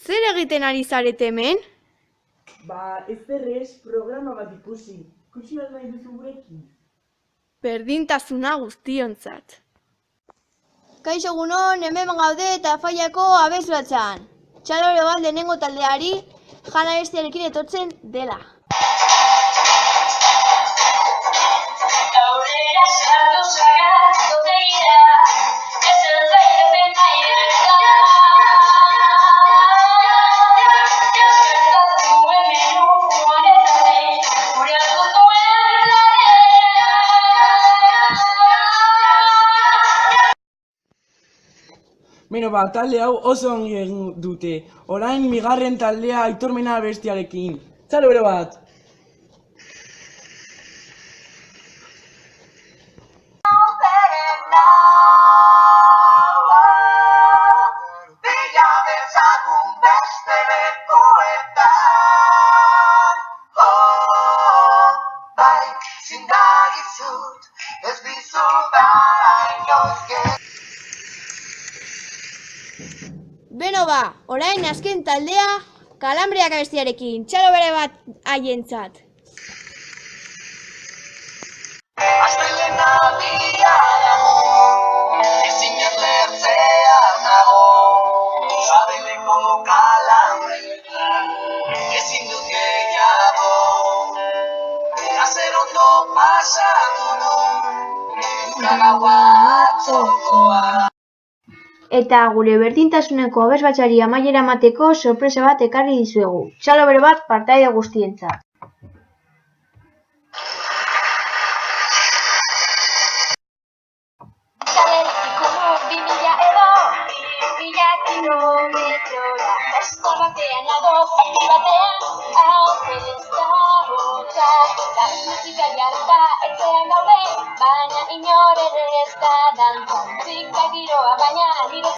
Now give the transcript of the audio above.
Zer egiten ari zarete hemen? Ez programa bat ikusi. Ikusi bat nahi duzu gurekin. Berdintasuna guztiontzat. Kaixo egunon, hemen gaude eta Faiako abesbatzan. Txalo bat lehenengo taldeari jana bestiarekin etortzen dela. Beno, talde hau oso ongi egin dute. Orain bigarren taldea Aitormena abestiarekin. Txalo bero bat! Beno orain azken taldea Kalambreak abestiarekin. Txalo bere bat haientzat. Astelena bila dago, ezin erlertzea nago, sabeleko kalambreetan, ezin dut gehiago, lazer ondo pasatu du, gura gaua atzokoa. Eta gure berdintasuneko abesbatzari amaiera emateko sorpresa bat ekarri dizuegu. Txalo bere bat partaide guztientzat. Zalertiko 2000 edo 2000 kilometrora, beste batean nago, zati batean hau pelesta hotza. La musika jarta etxean gaude, baina inor ere ez da dantza. Musika giroa baina nire